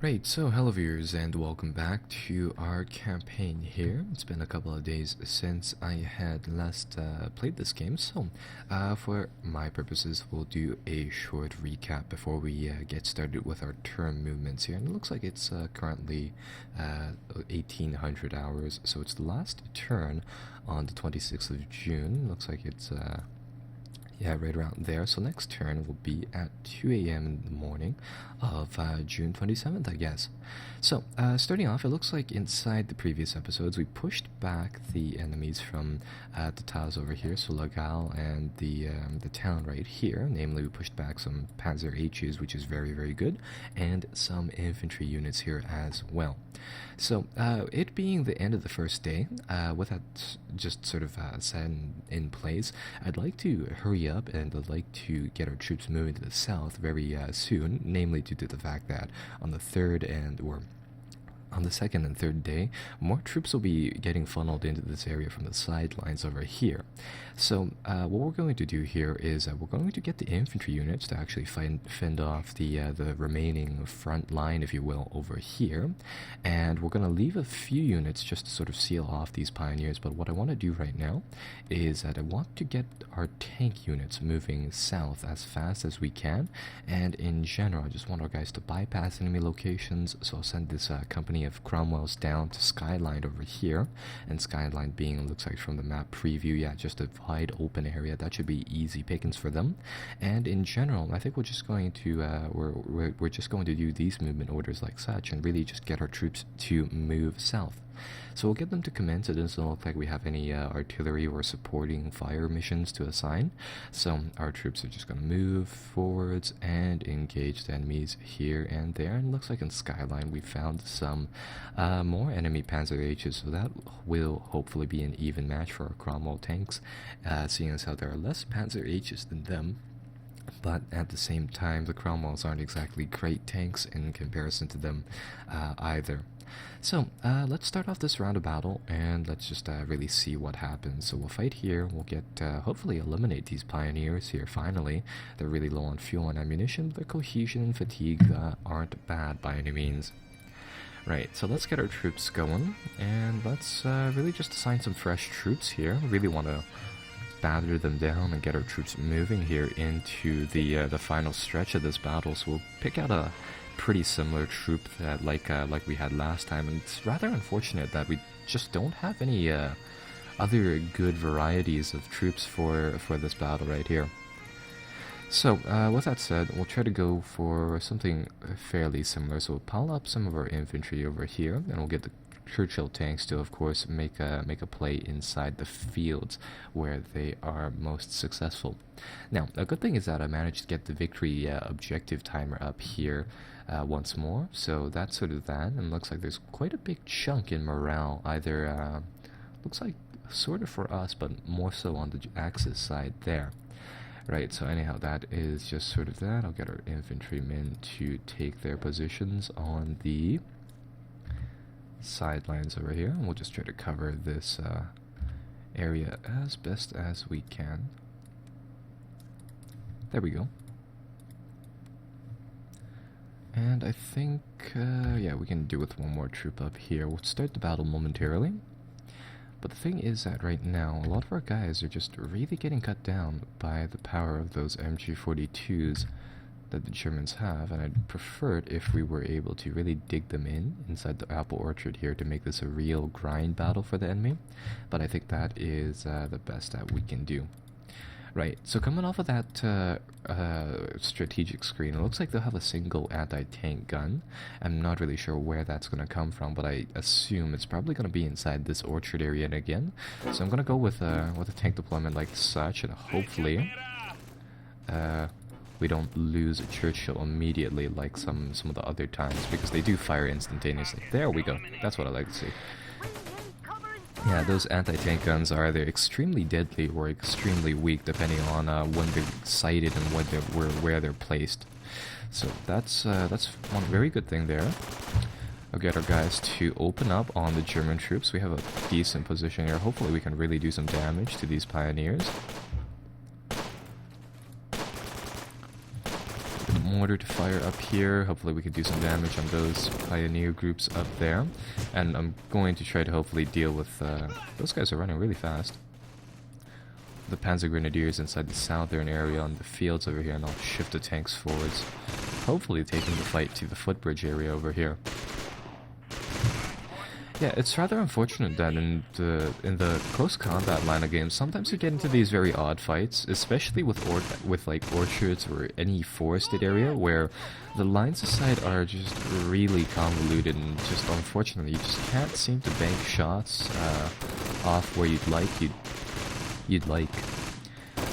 Right, so hello viewers and welcome back to our campaign here. It's been a couple of days since I had last played this game, so for my purposes we'll do a short recap before we get started with our turn movements here. And it looks like it's currently 1800 hours, so it's the last turn on the 26th of June. Looks like it's yeah, right around there. So next turn will be at 2 a.m. in the morning of June 27th, I guess. So, starting off, it looks like inside the previous episodes, we pushed back the enemies from the tiles over here, so Lagal and the town right here. Namely, we pushed back some Panzer H's, which is very, very good, and some infantry units here as well. So, it being the end of the first day, with that just sort of set in place, I'd like to hurry up and I'd like to get our troops moving to the south very soon, namely due to the fact that on the on the second and third day, more troops will be getting funneled into this area from the sidelines over here. So what we're going to do here is we're going to get the infantry units to actually fend off the remaining front line, if you will, over here. And we're going to leave a few units just to sort of seal off these pioneers. But what I want to do right now is that I want to get our tank units moving south as fast as we can. And in general, I just want our guys to bypass enemy locations. So I'll send this company of Cromwell's down to Skyline over here, and Skyline being, looks like from the map preview, yeah, just a wide open area that should be easy pickings for them. And in general, I think we're just going to we're just going to do these movement orders like such, and really just get our troops to move south. So we'll get them to commence. It doesn't look like we have any artillery or supporting fire missions to assign. So our troops are just going to move forwards and engage the enemies here and there. And it looks like in Skyline we found some more enemy Panzer H's. So that will hopefully be an even match for our Cromwell tanks, seeing as how there are less Panzer H's than them. But at the same time, the Cromwells aren't exactly great tanks in comparison to them either. So, let's start off this round of battle, and let's just really see what happens. So we'll fight here, we'll get, hopefully eliminate these pioneers here, finally. They're really low on fuel and ammunition, but their cohesion and fatigue aren't bad by any means. Right, so let's get our troops going, and let's really just assign some fresh troops here. Really want to batter them down and get our troops moving here into the final stretch of this battle. So we'll pick out a pretty similar troop that like we had last time, and it's rather unfortunate that we just don't have any other good varieties of troops for this battle right here. So with that said, we'll try to go for something fairly similar. So we'll pile up some of our infantry over here, and we'll get the Churchill tanks to, of course, make a play inside the fields where they are most successful. Now, a good thing is that I managed to get the victory objective timer up here once more, so that's sort of that, and looks like there's quite a big chunk in morale, either, looks like sort of for us, but more so on the Axis side there. Right, so anyhow, that is just sort of that. I'll get our infantrymen to take their positions on the sidelines over here, and we'll just try to cover this area as best as we can. There we go. And I think, yeah, we can do with one more troop up here. We'll start the battle momentarily. But the thing is that right now, a lot of our guys are just really getting cut down by the power of those MG42s that the Germans have, and I'd prefer it if we were able to really dig them inside the apple orchard here to make this a real grind battle for the enemy. But I think that is the best that we can do. Right, so coming off of that strategic screen, it looks like they'll have a single anti-tank gun. I'm not really sure where that's going to come from, but I assume it's probably going to be inside this orchard area again. So I'm going to go with a tank deployment like such, and hopefully we don't lose a Churchill immediately like some of the other times, because they do fire instantaneously. There we go. That's what I like to see. Yeah, those anti-tank guns are either extremely deadly or extremely weak, depending on when they're sighted and where they're placed. So that's one very good thing there. I'll get our guys to open up on the German troops. We have a decent position here. Hopefully we can really do some damage to these pioneers. mortar to fire up here. Hopefully we can do some damage on those pioneer groups up there. And I'm going to try to hopefully deal with... those guys are running really fast. The Panzer Grenadiers inside the southern area on the fields over here, and I'll shift the tanks forwards. Hopefully taking the fight to the footbridge area over here. Yeah, it's rather unfortunate that in the close combat line of games, sometimes you get into these very odd fights, especially with like orchards or any forested area where the lines of sight are just really convoluted, and just unfortunately you just can't seem to bank shots off where you'd like. I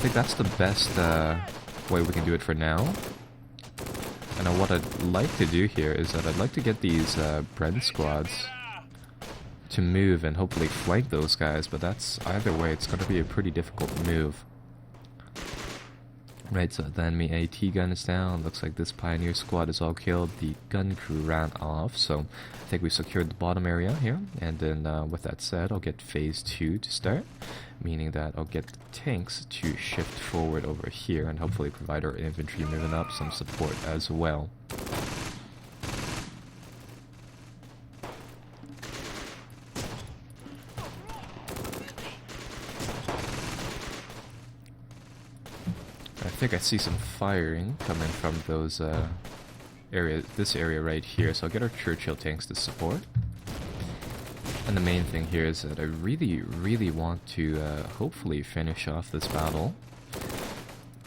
think that's the best way we can do it for now. And what I'd like to do here is that I'd like to get these Brent squads to move and hopefully flank those guys, but that's either way, it's going to be a pretty difficult move. Right, so the enemy AT gun is down. Looks like this pioneer squad is all killed. The gun crew ran off, so I think we secured the bottom area here. And then with that said, I'll get phase 2 to start, meaning that I'll get the tanks to shift forward over here and hopefully provide our infantry moving up some support as well. I think I see some firing coming from those this area right here, so I'll get our Churchill tanks to support. And the main thing here is that I really want to hopefully finish off this battle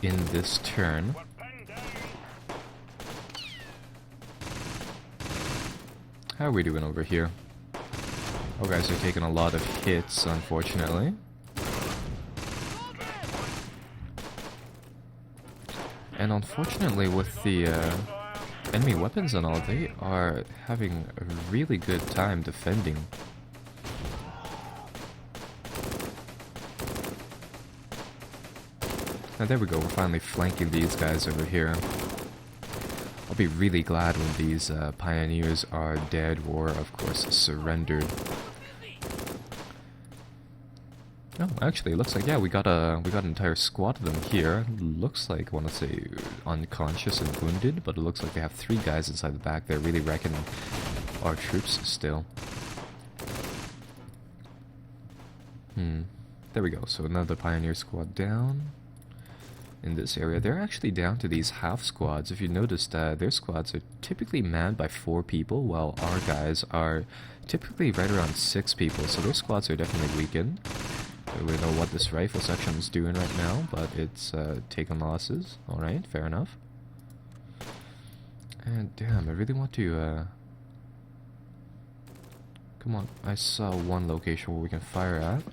in this turn. How are we doing over here? Oh, guys are taking a lot of hits, unfortunately. And unfortunately, with the enemy weapons and all, they are having a really good time defending. And there we go, we're finally flanking these guys over here. I'll be really glad when these pioneers are dead or, of course, surrendered. Oh, actually, it looks like, yeah, we got an entire squad of them here. Looks like, I want to say, unconscious and wounded, but it looks like they have 3 guys inside the back. They're really wrecking our troops still. There we go. So another pioneer squad down in this area. They're actually down to these half squads. If you noticed, their squads are typically manned by 4 people, while our guys are typically right around 6 people. So their squads are definitely weakened. We know what this rifle section is doing right now, but it's taking losses. Alright, fair enough. And damn, I really want to... Come on, I saw one location where we can fire at.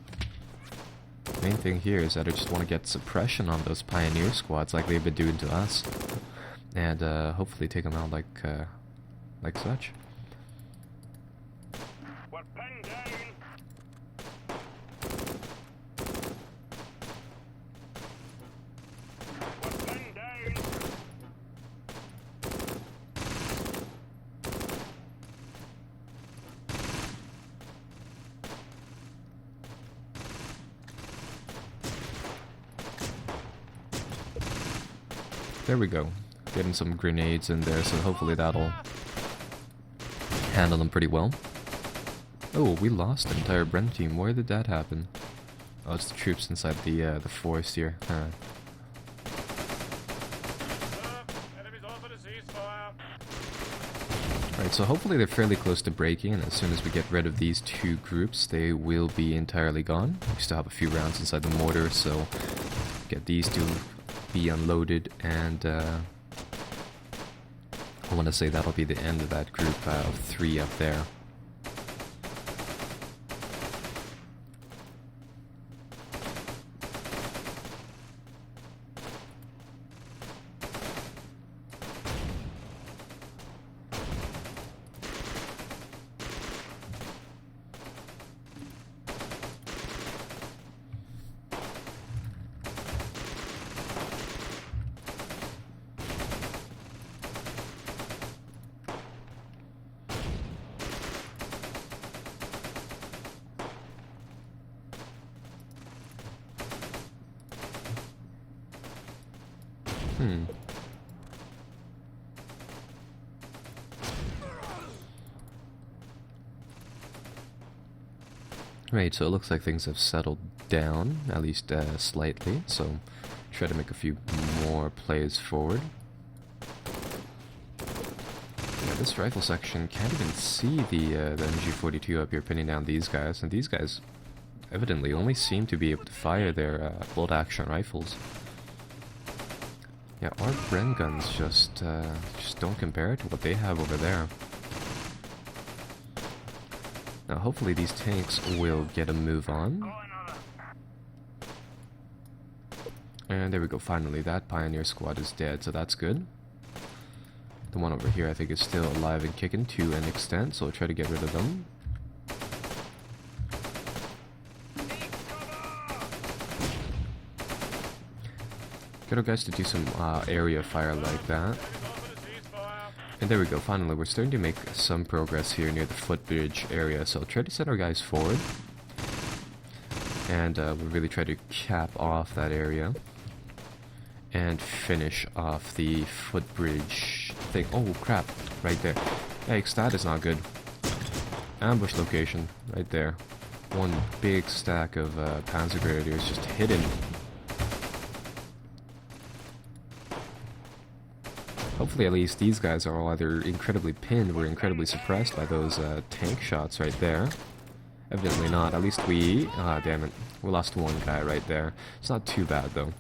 Main thing here is that I just want to get suppression on those pioneer squads like they've been doing to us. And hopefully take them out like such. There we go. Getting some grenades in there, so hopefully that'll handle them pretty well. Oh, we lost the entire Brent team. Where did that happen? Oh, it's the troops inside the forest here. Huh. Alright, so hopefully they're fairly close to breaking, and as soon as we get rid of these 2 groups, they will be entirely gone. We still have a few rounds inside the mortar, so get these 2 be unloaded, and I want to say that'll be the end of that group of 3 up there. Right, so it looks like things have settled down, at least slightly, so try to make a few more plays forward. Yeah, this rifle section can't even see the MG42 up here pinning down these guys, and these guys evidently only seem to be able to fire their bolt-action rifles. Yeah, our Bren guns just don't compare to what they have over there. Now, hopefully these tanks will get a move on. And there we go, finally, that Pioneer squad is dead, so that's good. The one over here I think is still alive and kicking to an extent, so I'll try to get rid of them. Get our guys to do some area fire like that. And there we go, finally we're starting to make some progress here near the footbridge area, so I'll try to send our guys forward. And we'll really try to cap off that area. And finish off the footbridge thing. Oh crap, right there. Yikes, that is not good. Ambush location, right there. One big stack of Panzer Grenadiers just hidden. Hopefully at least these guys are all either incredibly pinned or incredibly suppressed by those tank shots right there. Evidently not, at least we... ah, damn it. We lost one guy right there. It's not too bad though.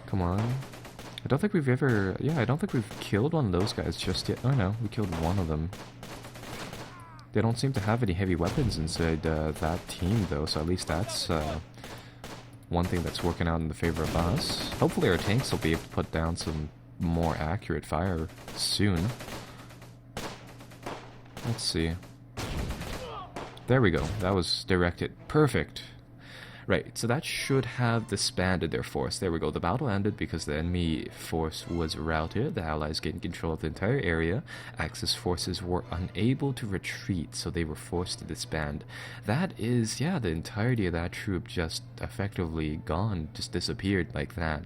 Come on. I don't think we've ever... yeah, I don't think we've killed one of those guys just yet. Oh no, we killed one of them. They don't seem to have any heavy weapons inside that team though, so at least that's one thing that's working out in the favor of us. Hopefully our tanks will be able to put down some more accurate fire soon. Let's see. There we go. That was directed. Perfect. Right, so that should have disbanded their force. There we go. The battle ended because the enemy force was routed. The Allies gained control of the entire area. Axis forces were unable to retreat, so they were forced to disband. That is, yeah, the entirety of that troop just effectively gone, just disappeared like that.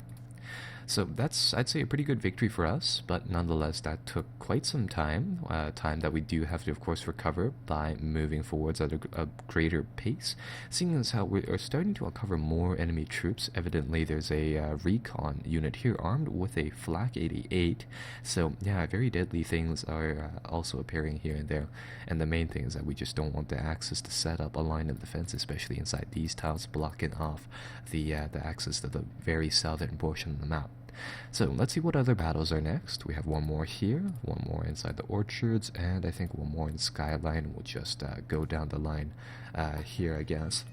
So that's, I'd say, a pretty good victory for us, but nonetheless that took quite some time, time that we do have to of course recover by moving forwards at a greater pace. Seeing as how we are starting to uncover more enemy troops, evidently there's a recon unit here armed with a Flak 88, so yeah, very deadly things are also appearing here and there, and the main thing is that we just don't want the Axis to set up a line of defense, especially inside these tiles, blocking off the Axis to the very southern portion of the map. So let's see what other battles are next. We have one more here, one more inside the orchards, and I think one more in Skyline. We'll just go down the line here, I guess.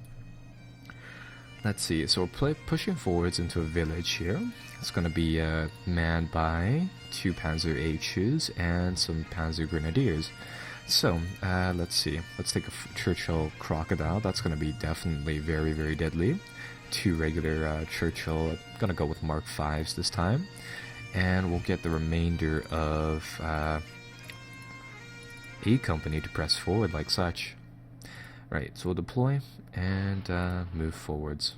Let's see, so we're pushing forwards into a village here. It's going to be manned by 2 Panzer H's and some Panzer Grenadiers. So, let's see. Let's take a Churchill Crocodile. That's going to be definitely very, very deadly. 2 regular Churchill. I'm gonna go with Mark 5s this time, and we'll get the remainder of A Company to press forward like such. Right, so we'll deploy and move forwards.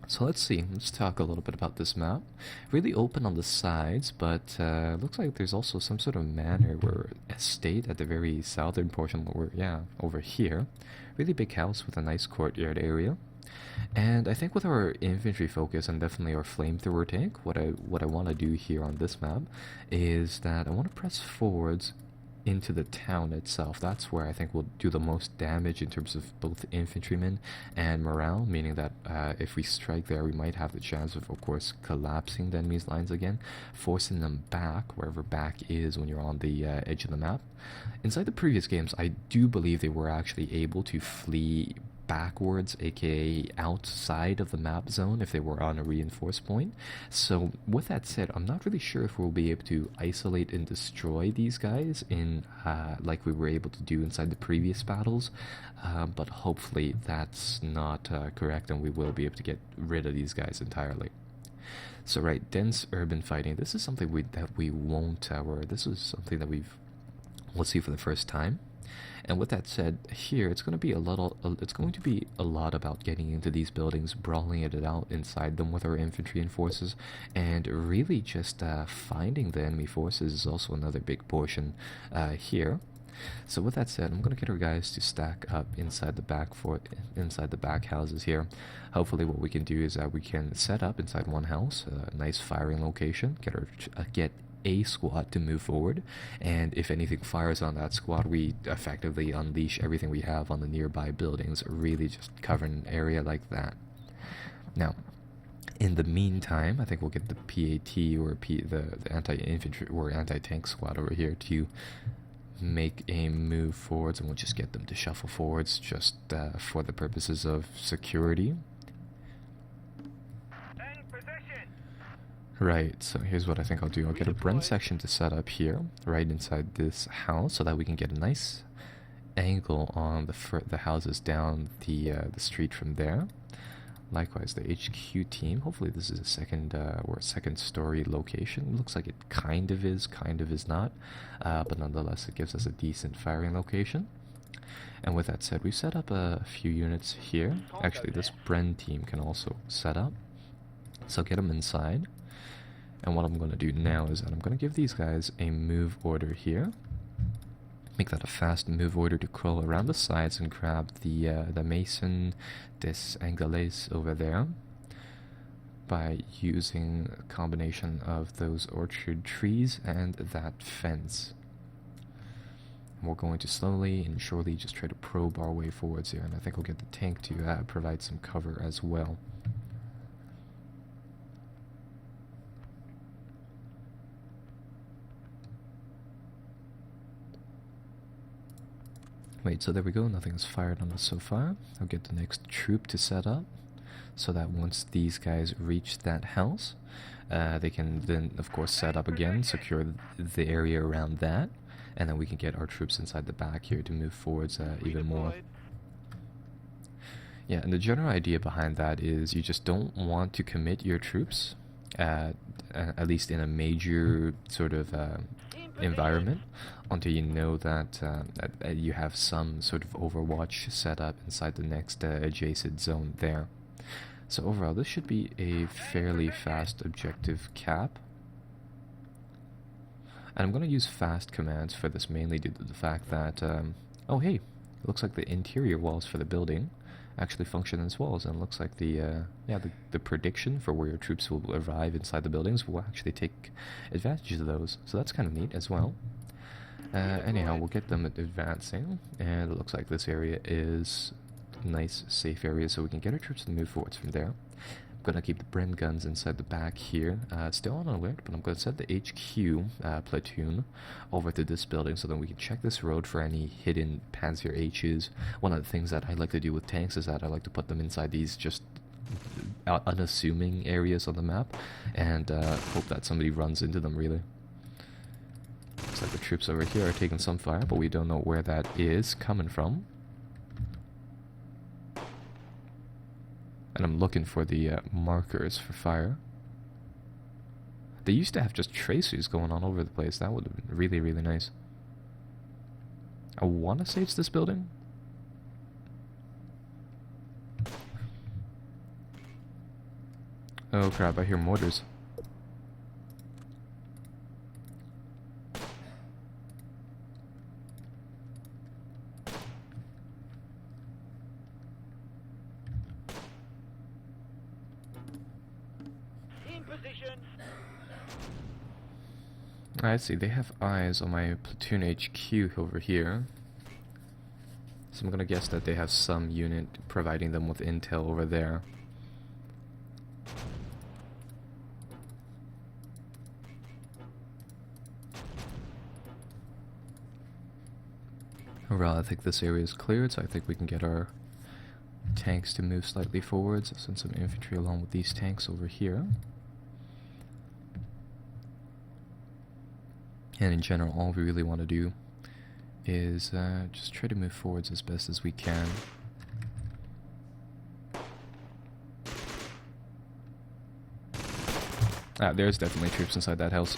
So let's see, let's talk a little bit about this map. Really open on the sides, but looks like there's also some sort of manor or estate at the very southern portion, where, yeah, over here. Really big house with a nice courtyard area. And I think with our infantry focus and definitely our flamethrower tank, what I want to do here on this map is that I want to press forwards into the town itself. That's where I think we'll do the most damage in terms of both infantrymen and morale, meaning that if we strike there, we might have the chance of course, collapsing the enemy's lines again, forcing them back, wherever back is when you're on the edge of the map. Inside the previous games, I do believe they were actually able to flee backwards, aka outside of the map zone if they were on a reinforced point. So with that said, I'm not really sure if we'll be able to isolate and destroy these guys in like we were able to do inside the previous battles, but hopefully that's not correct and we will be able to get rid of these guys entirely. So right, dense urban fighting, this is something that we won't, or this is something that we'll see for the first time. And with that said, here it's going to be a lot about getting into these buildings, brawling it out inside them with our infantry and forces, and really just finding the enemy forces is also another big portion here. So with that said, I'm going to get our guys to stack up inside the back houses here. Hopefully what we can do is we can set up inside one house, a nice firing location, get a squad to move forward, and if anything fires on that squad, we effectively unleash everything we have on the nearby buildings, really just covering an area like that. Now, in the meantime, I think we'll get the PAT or the anti-infantry or anti-tank squad over here to make a move forwards, and we'll just get them to shuffle forwards just for the purposes of security. Right, so here's what I think I'll do. I'll get a Bren section to set up here, right inside this house, so that we can get a nice angle on the houses down the street from there. Likewise, the HQ team. Hopefully this is a second story location. It looks like it kind of is not, but nonetheless it gives us a decent firing location. And with that said, we set up a few units here. Actually, this Bren team can also set up, so get them inside. And what I'm going to do now is that I'm going to give these guys a move order here. Make that a fast move order to crawl around the sides and grab the Maison des Anglais over there by using a combination of those orchard trees and that fence. And we're going to slowly and surely just try to probe our way forwards here, and I think we'll get the tank to provide some cover as well. Wait, so there we go, nothing's fired on us so far. I'll get the next troop to set up, so that once these guys reach that house, they can then, of course, set up again, secure the area around that, and then we can get our troops inside the back here to move forwards even more. Yeah, and the general idea behind that is you just don't want to commit your troops, at least in a major sort of environment, until you know that you have some sort of overwatch set up inside the next adjacent zone there. So overall, this should be a fairly fast objective cap. And I'm going to use fast commands for this mainly due to the fact that, oh hey, it looks like the interior walls for the building actually function as walls, and it looks like the prediction for where your troops will arrive inside the buildings will actually take advantage of those. So that's kind of neat as well. Anyhow, we'll get them advancing, and it looks like this area is a nice, safe area, so we can get our troops to move forwards from there. I'm going to keep the Bren guns inside the back here. Still on alert, but I'm going to send the HQ platoon over to this building so that we can check this road for any hidden Panzer H's. One of the things that I like to do with tanks is that I like to put them inside these just unassuming areas on the map, and hope that somebody runs into them, really. Looks like the troops over here are taking some fire, but we don't know where that is coming from. And I'm looking for the markers for fire. They used to have just tracers going on over the place. That would have been really, really nice. I want to say it's this building. Oh crap, I hear mortars. I see, they have eyes on my platoon HQ over here. So I'm gonna guess that they have some unit providing them with intel over there. Well, I think this area is cleared, so I think we can get our tanks to move slightly forwards. I'll send some infantry along with these tanks over here. And in general, all we really want to do is just try to move forwards as best as we can. Ah, there's definitely troops inside that house.